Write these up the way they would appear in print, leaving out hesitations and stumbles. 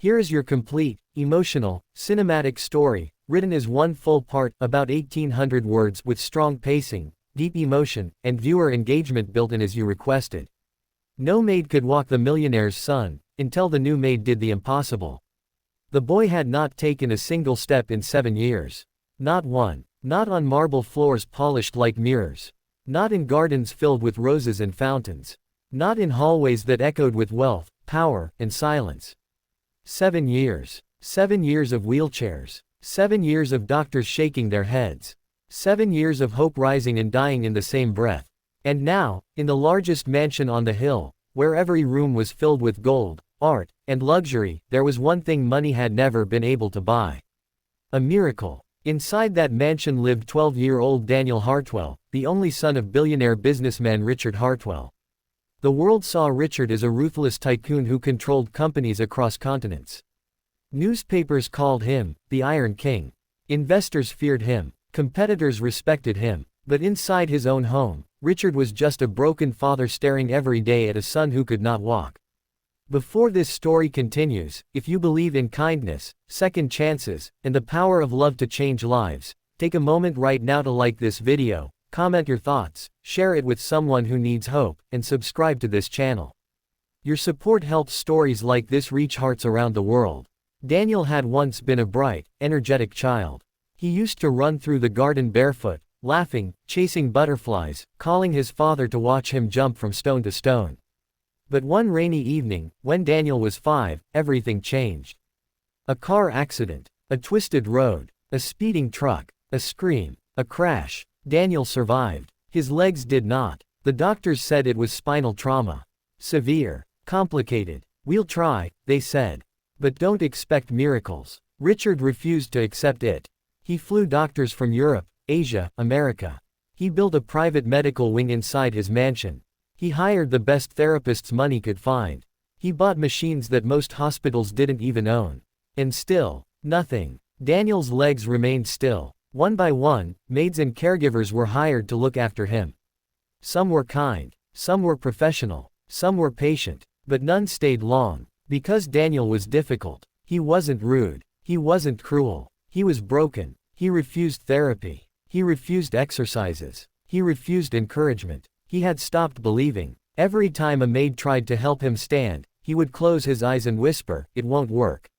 Here is your complete, emotional, cinematic story, written as one full part, about 1800 words with strong pacing, deep emotion, and viewer engagement built in as you requested. No maid could walk the millionaire's son, until the new maid did the impossible. The boy had not taken a single step in 7 years. Not one. Not on marble floors polished like mirrors. Not in gardens filled with roses and fountains. Not in hallways that echoed with wealth, power, and silence. 7 years. 7 years of wheelchairs. 7 years of doctors shaking their heads. 7 years of hope rising and dying in the same breath. And now, in the largest mansion on the hill, where every room was filled with gold, art, and luxury, there was one thing money had never been able to buy. A miracle. Inside that mansion lived 12-year-old Daniel Hartwell, the only son of billionaire businessman Richard Hartwell. The world saw Richard as a ruthless tycoon who controlled companies across continents. Newspapers called him the Iron King. Investors feared him. Competitors respected him. But inside his own home, Richard was just a broken father staring every day at a son who could not walk. Before this story continues, if you believe in kindness, second chances, and the power of love to change lives, take a moment right now to like this video, comment your thoughts, share it with someone who needs hope, and subscribe to this channel. Your support helps stories like this reach hearts around the world. Daniel had once been a bright, energetic child. He used to run through the garden barefoot, laughing, chasing butterflies, calling his father to watch him jump from stone to stone. But one rainy evening, when Daniel was 5, everything changed. A car accident, a twisted road, a speeding truck, a scream, a crash. Daniel survived. His legs did not. The doctors said it was spinal trauma. Severe. Complicated. We'll try, they said. But don't expect miracles. Richard refused to accept it. He flew doctors from Europe, Asia, America. He built a private medical wing inside his mansion. He hired the best therapists money could find. He bought machines that most hospitals didn't even own. And still, nothing. Daniel's legs remained still. One by one, maids and caregivers were hired to look after him. Some were kind, some were professional, some were patient, but none stayed long. Because Daniel was difficult. He wasn't rude. He wasn't cruel. He was broken. He refused therapy. He refused exercises. He refused encouragement. He had stopped believing. Every time a maid tried to help him stand, he would close his eyes and whisper, "It won't work.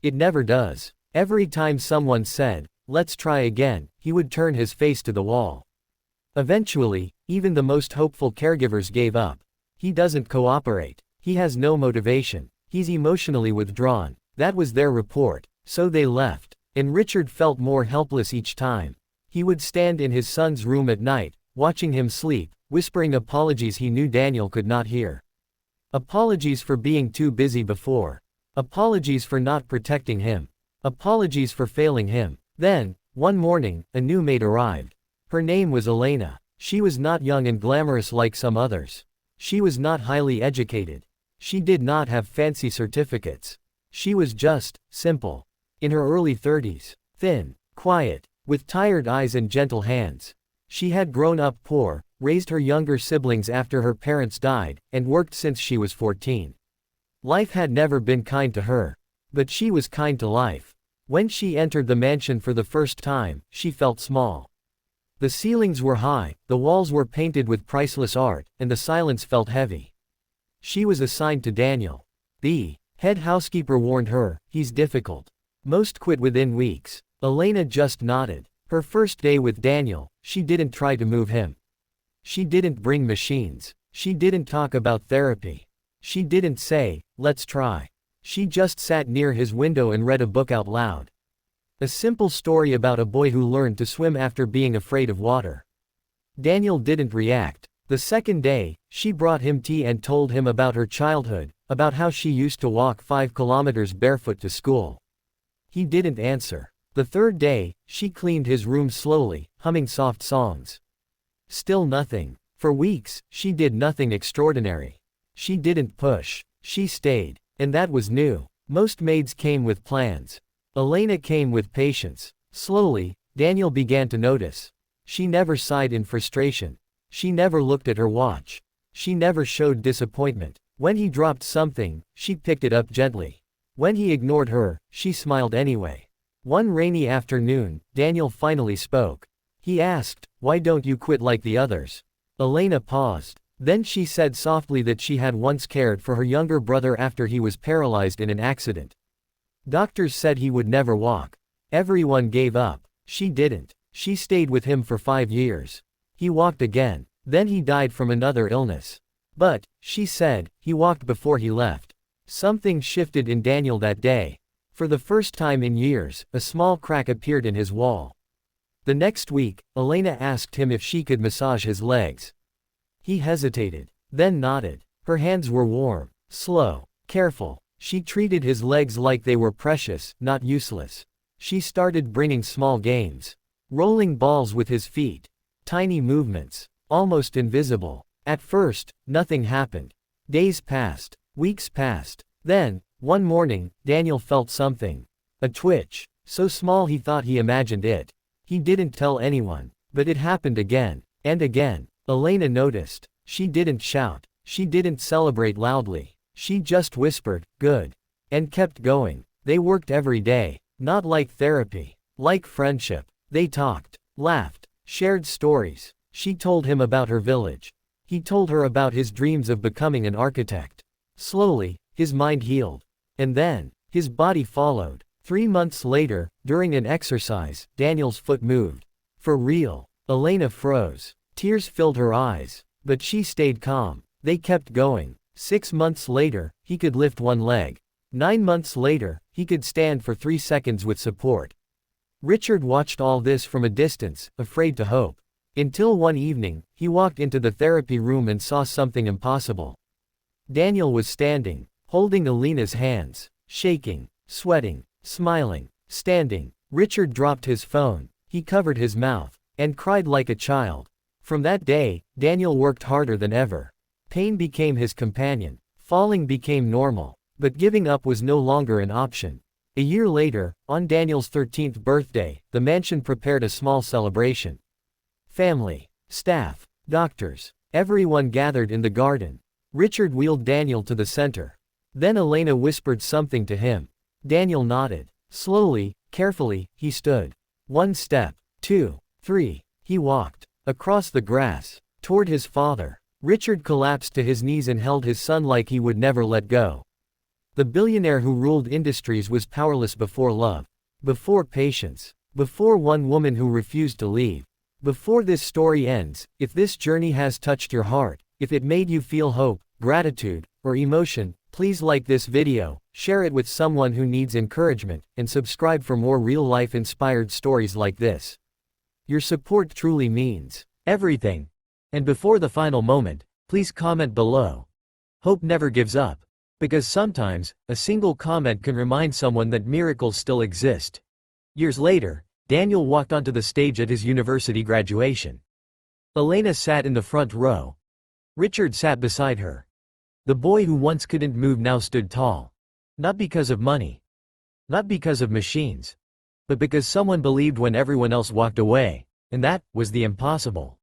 It never does." Every time someone said, "Let's try again," he would turn his face to the wall. Eventually, even the most hopeful caregivers gave up. He doesn't cooperate. He has no motivation. He's emotionally withdrawn. That was their report. So they left. And Richard felt more helpless each time. He would stand in his son's room at night, watching him sleep, whispering apologies he knew Daniel could not hear. Apologies for being too busy before. Apologies for not protecting him. Apologies for failing him. Then, one morning, a new maid arrived. Her name was Elena. She was not young and glamorous like some others. She was not highly educated. She did not have fancy certificates. She was just, simple. In her early 30s. Thin, quiet, with tired eyes and gentle hands. She had grown up poor, raised her younger siblings after her parents died, and worked since she was 14. Life had never been kind to her. But she was kind to life. When she entered the mansion for the first time, she felt small. The ceilings were high, the walls were painted with priceless art, and the silence felt heavy. She was assigned to Daniel. The head housekeeper warned her, "He's difficult. Most quit within weeks." Elena just nodded. Her first day with Daniel, she didn't try to move him. She didn't bring machines. She didn't talk about therapy. She didn't say, "Let's try." She just sat near his window and read a book out loud. A simple story about a boy who learned to swim after being afraid of water. Daniel didn't react. The second day, she brought him tea and told him about her childhood, about how she used to walk 5 kilometers barefoot to school. He didn't answer. The third day, she cleaned his room slowly, humming soft songs. Still nothing. For weeks, she did nothing extraordinary. She didn't push. She stayed. And that was new. Most maids came with plans. Elena came with patience. Slowly, Daniel began to notice. She never sighed in frustration. She never looked at her watch. She never showed disappointment. When he dropped something, she picked it up gently. When he ignored her, she smiled anyway. One rainy afternoon, Daniel finally spoke. He asked, "Why don't you quit like the others?" Elena paused. Then she said softly that she had once cared for her younger brother after he was paralyzed in an accident. Doctors said he would never walk. Everyone gave up. She didn't. She stayed with him for 5 years. He walked again. Then he died from another illness. But, she said, he walked before he left. Something shifted in Daniel that day. For the first time in years, a small crack appeared in his wall. The next week, Elena asked him if she could massage his legs. He hesitated, then nodded. Her hands were warm, slow, careful. She treated his legs like they were precious, not useless. She started bringing small games. Rolling balls with his feet. Tiny movements. Almost invisible. At first, nothing happened. Days passed. Weeks passed. Then, one morning, Daniel felt something. A twitch. So small he thought he imagined it. He didn't tell anyone. But it happened again. And again. Elena noticed. She didn't shout. She didn't celebrate loudly. She just whispered, "Good." And kept going. They worked every day. Not like therapy. Like friendship. They talked. Laughed. Shared stories. She told him about her village. He told her about his dreams of becoming an architect. Slowly, his mind healed. And then, his body followed. 3 months later, during an exercise, Daniel's foot moved. For real. Elena froze. Tears filled her eyes. But she stayed calm. They kept going. 6 months later, he could lift one leg. 9 months later, he could stand for 3 seconds with support. Richard watched all this from a distance, afraid to hope. Until one evening, he walked into the therapy room and saw something impossible. Daniel was standing, holding Elena's hands, shaking, sweating, smiling, standing. Richard dropped his phone. He covered his mouth, and cried like a child. From that day, Daniel worked harder than ever. Pain became his companion. Falling became normal. But giving up was no longer an option. A year later, on Daniel's 13th birthday, the mansion prepared a small celebration. Family, staff, doctors, everyone gathered in the garden. Richard wheeled Daniel to the center. Then Elena whispered something to him. Daniel nodded. Slowly, carefully, he stood. 1 step, 2, 3. He walked. Across the grass. Toward his father. Richard collapsed to his knees and held his son like he would never let go. The billionaire who ruled industries was powerless before love. Before patience. Before one woman who refused to leave. Before this story ends, if this journey has touched your heart, if it made you feel hope, gratitude, or emotion, please like this video, share it with someone who needs encouragement, and subscribe for more real-life inspired stories like this. Your support truly means everything. And before the final moment, please comment below. Hope never gives up. Because sometimes, a single comment can remind someone that miracles still exist. Years later, Daniel walked onto the stage at his university graduation. Elena sat in the front row. Richard sat beside her. The boy who once couldn't move now stood tall. Not because of money. Not because of machines. But because someone believed when everyone else walked away. And that was the impossible.